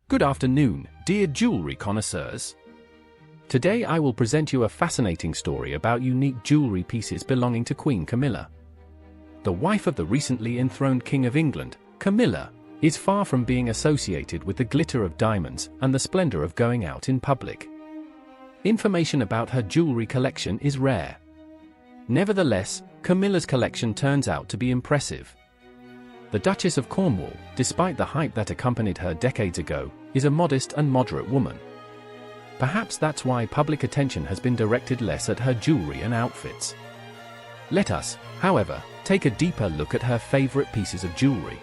Good afternoon, dear jewelry connoisseurs. Today I will present you a fascinating story about unique jewelry pieces belonging to Queen Camilla. The wife of the recently enthroned King of England, Camilla, is far from being associated with the glitter of diamonds and the splendor of going out in public. Information about her jewelry collection is rare. Nevertheless, Camilla's collection turns out to be impressive. The Duchess of Cornwall, despite the hype that accompanied her decades ago, is a modest and moderate woman. Perhaps that's why public attention has been directed less at her jewelry and outfits. Let us, however, take a deeper look at her favorite pieces of jewelry.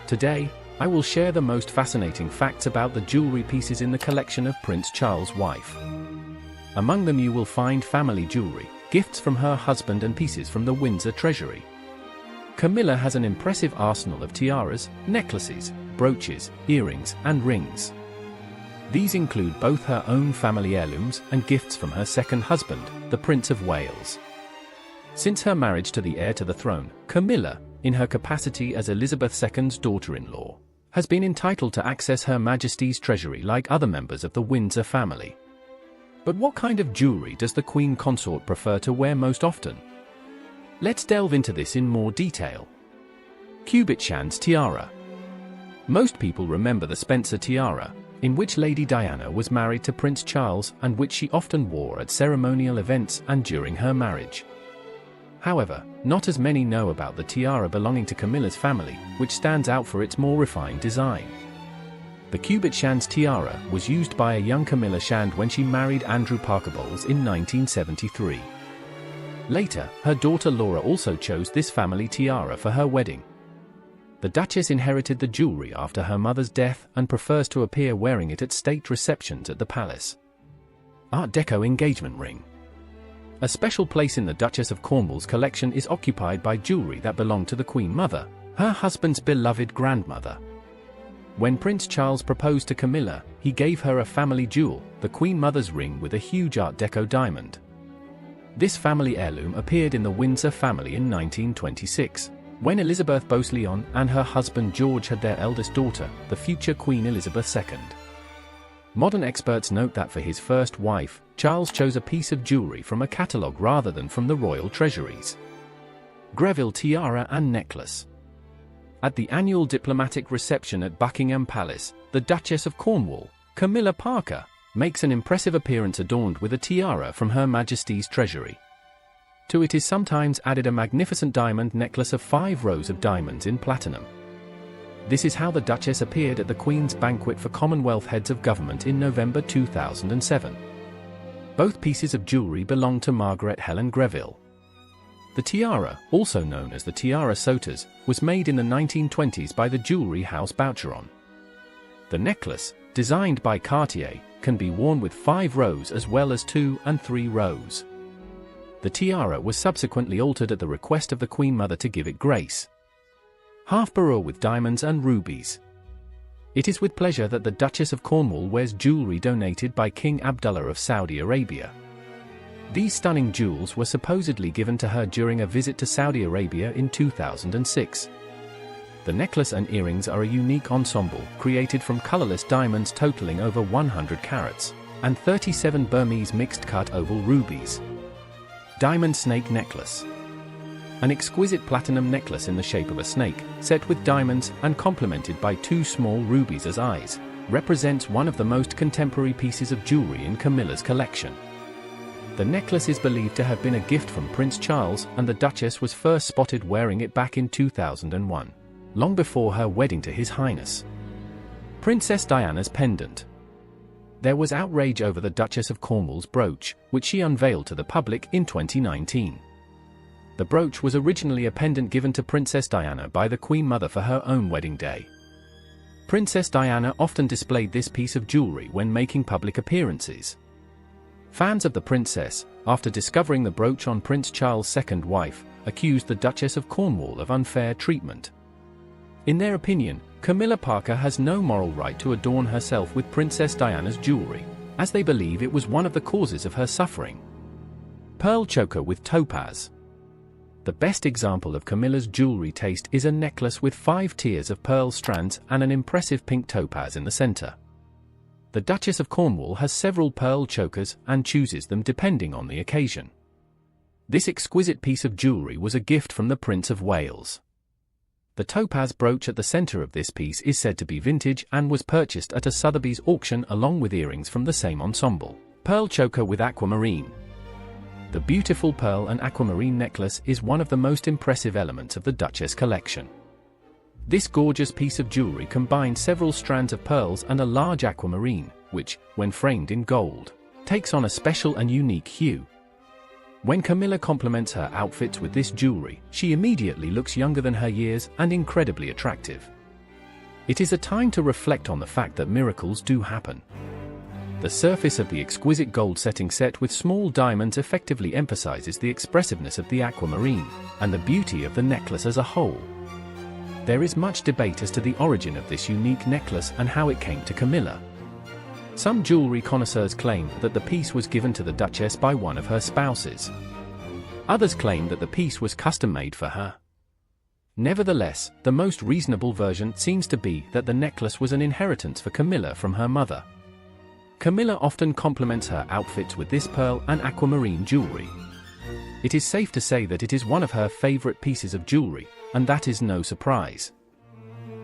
Today, I will share the most fascinating facts about the jewelry pieces in the collection of Prince Charles' wife. Among them you will find family jewelry, gifts from her husband and pieces from the Windsor treasury. Camilla has an impressive arsenal of tiaras, necklaces, brooches, earrings, and rings. These include both her own family heirlooms and gifts from her second husband, the Prince of Wales. Since her marriage to the heir to the throne, Camilla, in her capacity as Elizabeth II's daughter-in-law, has been entitled to access Her Majesty's treasury like other members of the Windsor family. But what kind of jewelry does the Queen Consort prefer to wear most often? Let's delve into this in more detail. Cubit-Shan's tiara. Most people remember the Spencer tiara, in which Lady Diana was married to Prince Charles and which she often wore at ceremonial events and during her marriage. However, not as many know about the tiara belonging to Camilla's family, which stands out for its more refined design. The Cubit-Shan's tiara was used by a young Camilla Shand when she married Andrew Parker Bowles in 1973. Later, her daughter Laura also chose this family tiara for her wedding. The Duchess inherited the jewelry after her mother's death and prefers to appear wearing it at state receptions at the palace. Art Deco engagement ring. A special place in the Duchess of Cornwall's collection is occupied by jewelry that belonged to the Queen Mother, her husband's beloved grandmother. When Prince Charles proposed to Camilla, he gave her a family jewel, the Queen Mother's ring with a huge Art Deco diamond. This family heirloom appeared in the Windsor family in 1926, when Elizabeth Beausoleil and her husband George had their eldest daughter, the future Queen Elizabeth II. Modern experts note that for his first wife, Charles chose a piece of jewelry from a catalogue rather than from the royal treasuries. Greville tiara and necklace. At the annual diplomatic reception at Buckingham Palace, the Duchess of Cornwall, Camilla Parker, makes an impressive appearance adorned with a tiara from Her Majesty's treasury. To it is sometimes added a magnificent diamond necklace of 5 rows of diamonds in platinum. This is how the Duchess appeared at the Queen's banquet for Commonwealth heads of government in November 2007. Both pieces of jewelry belong to Margaret Helen Greville. The tiara, also known as the tiara Sotters, was made in the 1920s by the jewelry house Boucheron. The necklace, designed by Cartier, can be worn with 5 rows as well as 2 and 3 rows. The tiara was subsequently altered at the request of the Queen Mother to give it grace. Half beryl with diamonds and rubies. It is with pleasure that the Duchess of Cornwall wears jewelry donated by King Abdullah of Saudi Arabia. These stunning jewels were supposedly given to her during a visit to Saudi Arabia in 2006. The necklace and earrings are a unique ensemble created from colorless diamonds totaling over 100 carats, and 37 Burmese mixed-cut oval rubies. Diamond snake necklace. An exquisite platinum necklace in the shape of a snake, set with diamonds and complemented by 2 small rubies as eyes, represents one of the most contemporary pieces of jewelry in Camilla's collection. The necklace is believed to have been a gift from Prince Charles, and the Duchess was first spotted wearing it back in 2001. Long before her wedding to His Highness. Princess Diana's pendant. There was outrage over the Duchess of Cornwall's brooch, which she unveiled to the public in 2019. The brooch was originally a pendant given to Princess Diana by the Queen Mother for her own wedding day. Princess Diana often displayed this piece of jewelry when making public appearances. Fans of the princess, after discovering the brooch on Prince Charles' second wife, accused the Duchess of Cornwall of unfair treatment. In their opinion, Camilla Parker has no moral right to adorn herself with Princess Diana's jewelry, as they believe it was one of the causes of her suffering. Pearl choker with topaz. The best example of Camilla's jewelry taste is a necklace with 5 tiers of pearl strands and an impressive pink topaz in the center. The Duchess of Cornwall has several pearl chokers and chooses them depending on the occasion. This exquisite piece of jewelry was a gift from the Prince of Wales. The topaz brooch at the center of this piece is said to be vintage and was purchased at a Sotheby's auction along with earrings from the same ensemble. Pearl choker with aquamarine. The beautiful pearl and aquamarine necklace is one of the most impressive elements of the Duchess collection. This gorgeous piece of jewelry combines several strands of pearls and a large aquamarine, which, when framed in gold, takes on a special and unique hue. When Camilla complements her outfits with this jewelry, she immediately looks younger than her years and incredibly attractive. It is a time to reflect on the fact that miracles do happen. The surface of the exquisite gold setting set with small diamonds effectively emphasizes the expressiveness of the aquamarine and the beauty of the necklace as a whole. There is much debate as to the origin of this unique necklace and how it came to Camilla. Some jewelry connoisseurs claim that the piece was given to the Duchess by one of her spouses. Others claim that the piece was custom-made for her. Nevertheless, the most reasonable version seems to be that the necklace was an inheritance for Camilla from her mother. Camilla often complements her outfits with this pearl and aquamarine jewelry. It is safe to say that it is one of her favorite pieces of jewelry, and that is no surprise.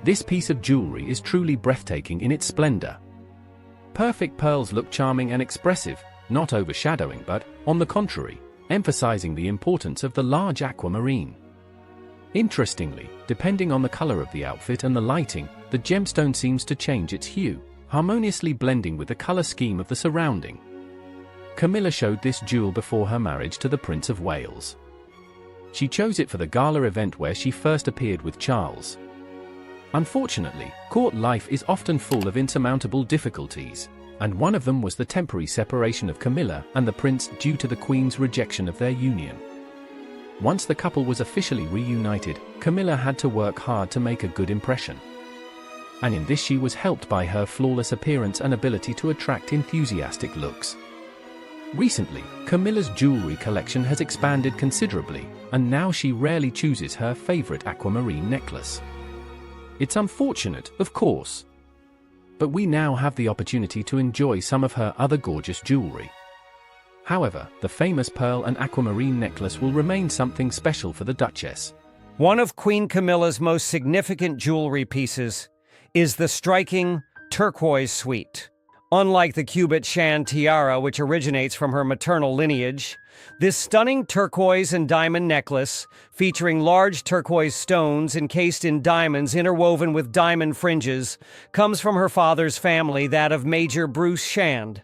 This piece of jewelry is truly breathtaking in its splendor. Perfect pearls look charming and expressive, not overshadowing but, on the contrary, emphasizing the importance of the large aquamarine. Interestingly, depending on the color of the outfit and the lighting, the gemstone seems to change its hue, harmoniously blending with the color scheme of the surrounding. Camilla showed this jewel before her marriage to the Prince of Wales. She chose it for the gala event where she first appeared with Charles. Unfortunately, court life is often full of insurmountable difficulties, and one of them was the temporary separation of Camilla and the prince due to the Queen's rejection of their union. Once the couple was officially reunited, Camilla had to work hard to make a good impression. And in this she was helped by her flawless appearance and ability to attract enthusiastic looks. Recently, Camilla's jewelry collection has expanded considerably, and now she rarely chooses her favorite aquamarine necklace. It's unfortunate, of course. But we now have the opportunity to enjoy some of her other gorgeous jewelry. However, the famous pearl and aquamarine necklace will remain something special for the Duchess. One of Queen Camilla's most significant jewelry pieces is the striking turquoise suite. Unlike the cubit Shan tiara, which originates from her maternal lineage, this stunning turquoise and diamond necklace, featuring large turquoise stones encased in diamonds interwoven with diamond fringes, comes from her father's family, that of Major Bruce Shand.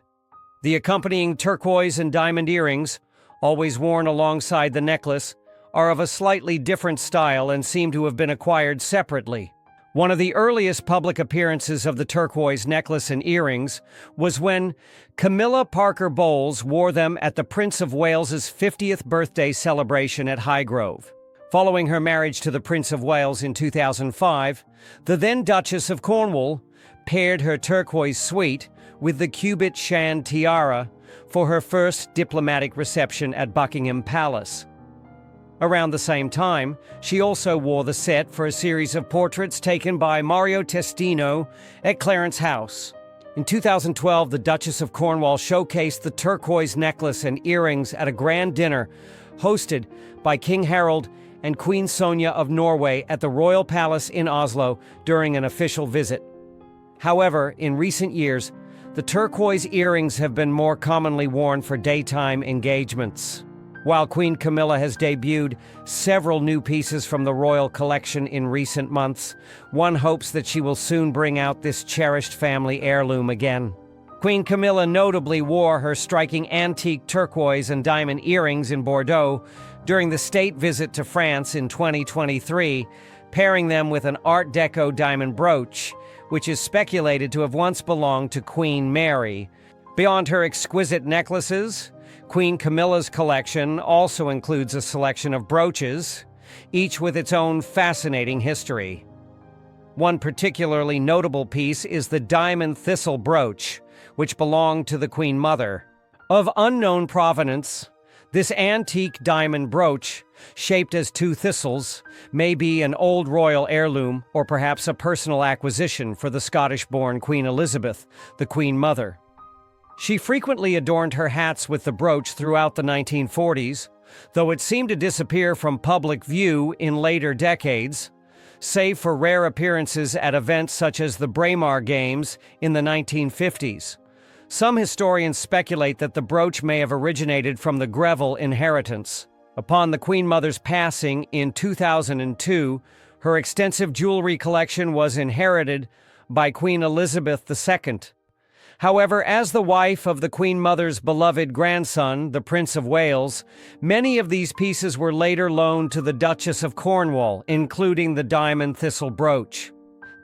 The accompanying turquoise and diamond earrings, always worn alongside the necklace, are of a slightly different style and seem to have been acquired separately. One of the earliest public appearances of the turquoise necklace and earrings was when Camilla Parker Bowles wore them at the Prince of Wales's 50th birthday celebration at Highgrove. Following her marriage to the Prince of Wales in 2005, the then Duchess of Cornwall paired her turquoise suite with the cubit Shan tiara for her first diplomatic reception at Buckingham Palace. Around the same time, she also wore the set for a series of portraits taken by Mario Testino at Clarence House. In 2012, the Duchess of Cornwall showcased the turquoise necklace and earrings at a grand dinner hosted by King Harald and Queen Sonja of Norway at the Royal Palace in Oslo during an official visit. However, in recent years, the turquoise earrings have been more commonly worn for daytime engagements. While Queen Camilla has debuted several new pieces from the royal collection in recent months, one hopes that she will soon bring out this cherished family heirloom again. Queen Camilla notably wore her striking antique turquoise and diamond earrings in Bordeaux during the state visit to France in 2023, pairing them with an Art Deco diamond brooch, which is speculated to have once belonged to Queen Mary. Beyond her exquisite necklaces, Queen Camilla's collection also includes a selection of brooches, each with its own fascinating history. One particularly notable piece is the diamond thistle brooch, which belonged to the Queen Mother. Of unknown provenance, this antique diamond brooch shaped as two thistles, may be an old royal heirloom or perhaps a personal acquisition for the Scottish-born Queen Elizabeth, the Queen Mother. She frequently adorned her hats with the brooch throughout the 1940s, though it seemed to disappear from public view in later decades, save for rare appearances at events such as the Braemar Games in the 1950s. Some historians speculate that the brooch may have originated from the Greville inheritance. Upon the Queen Mother's passing in 2002, her extensive jewelry collection was inherited by Queen Elizabeth II. However, as the wife of the Queen Mother's beloved grandson, the Prince of Wales, many of these pieces were later loaned to the Duchess of Cornwall, including the diamond thistle brooch.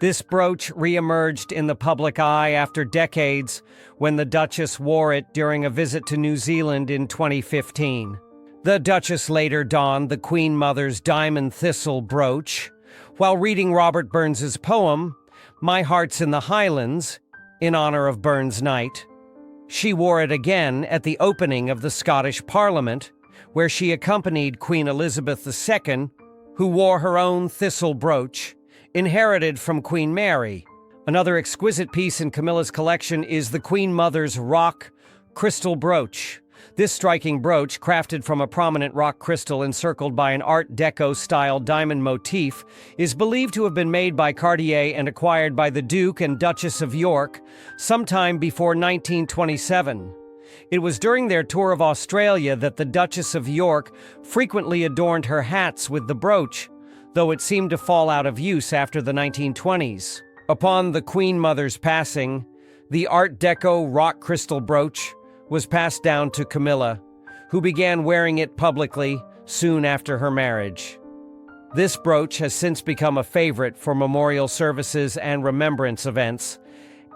This brooch re-emerged in the public eye after decades when the Duchess wore it during a visit to New Zealand in 2015. The Duchess later donned the Queen Mother's diamond thistle brooch while reading Robert Burns's poem, My Heart's in the Highlands, in honor of Burns' Night. She wore it again at the opening of the Scottish Parliament, where she accompanied Queen Elizabeth II, who wore her own thistle brooch, inherited from Queen Mary. Another exquisite piece in Camilla's collection is the Queen Mother's rock crystal brooch. This striking brooch, crafted from a prominent rock crystal encircled by an Art Deco-style diamond motif, is believed to have been made by Cartier and acquired by the Duke and Duchess of York sometime before 1927. It was during their tour of Australia that the Duchess of York frequently adorned her hats with the brooch, though it seemed to fall out of use after the 1920s. Upon the Queen Mother's passing, the Art Deco rock crystal brooch was passed down to Camilla, who began wearing it publicly soon after her marriage. This brooch has since become a favorite for memorial services and remembrance events,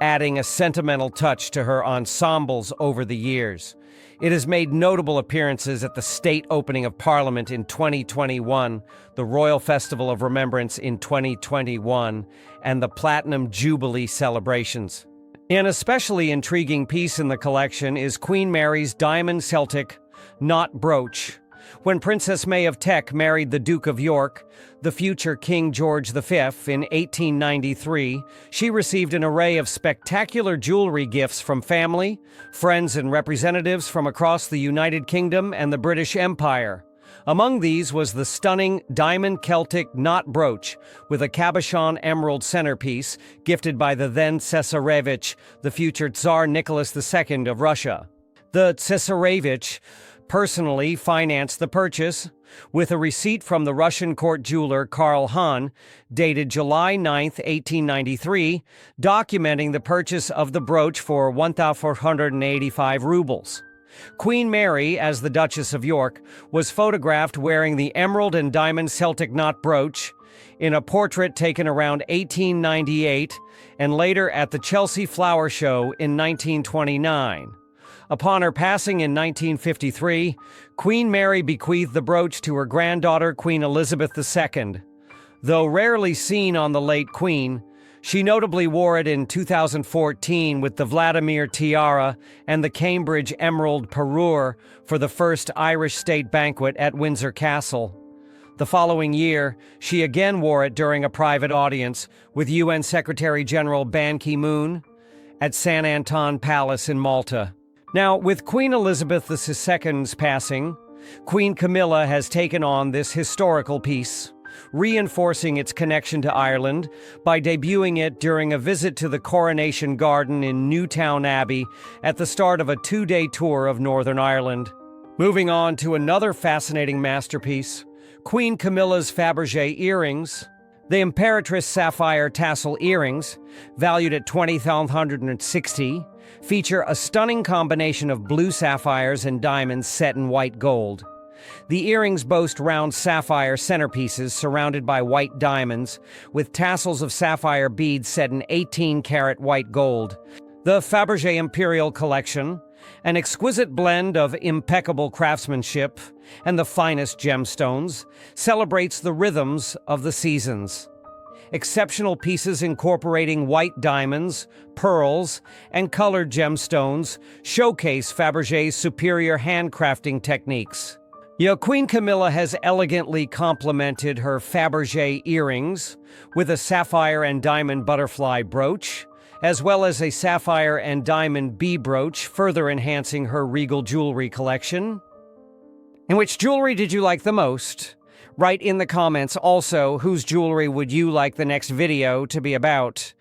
adding a sentimental touch to her ensembles over the years. It has made notable appearances at the state opening of Parliament in 2021, the Royal Festival of Remembrance in 2021, and the Platinum Jubilee celebrations. An especially intriguing piece in the collection is Queen Mary's diamond Celtic knot brooch. When Princess May of Teck married the Duke of York, the future King George V, in 1893, she received an array of spectacular jewelry gifts from family, friends, and representatives from across the United Kingdom and the British Empire. Among these was the stunning diamond Celtic knot brooch with a cabochon emerald centerpiece gifted by the then Tsarevich, the future Tsar Nicholas II of Russia. The Tsarevich personally financed the purchase, with a receipt from the Russian court jeweler Karl Hahn, dated July 9, 1893, documenting the purchase of the brooch for 1,485 rubles. Queen Mary, as the Duchess of York, was photographed wearing the emerald and diamond Celtic knot brooch in a portrait taken around 1898 and later at the Chelsea Flower Show in 1929. Upon her passing in 1953, Queen Mary bequeathed the brooch to her granddaughter, Queen Elizabeth II. Though rarely seen on the late Queen, she notably wore it in 2014 with the Vladimir tiara and the Cambridge Emerald Parure for the first Irish state banquet at Windsor Castle. The following year, she again wore it during a private audience with UN Secretary-General Ban Ki-moon at St. Anton Palace in Malta. Now, with Queen Elizabeth II's passing, Queen Camilla has taken on this historical piece, reinforcing its connection to Ireland by debuting it during a visit to the Coronation Garden in Newtown Abbey at the start of a two-day tour of Northern Ireland. Moving on to another fascinating masterpiece, Queen Camilla's Fabergé earrings. The Imperatrice Sapphire Tassel earrings, valued at $20,160, feature a stunning combination of blue sapphires and diamonds set in white gold. The earrings boast round sapphire centerpieces surrounded by white diamonds, with tassels of sapphire beads set in 18-karat white gold. The Fabergé Imperial Collection, an exquisite blend of impeccable craftsmanship and the finest gemstones, celebrates the rhythms of the seasons. Exceptional pieces incorporating white diamonds, pearls, and colored gemstones showcase Fabergé's superior handcrafting techniques. Queen Camilla has elegantly complemented her Fabergé earrings with a sapphire and diamond butterfly brooch, as well as a sapphire and diamond bee brooch, further enhancing her regal jewelry collection. And which jewelry did you like the most? Write in the comments also whose jewelry would you like the next video to be about.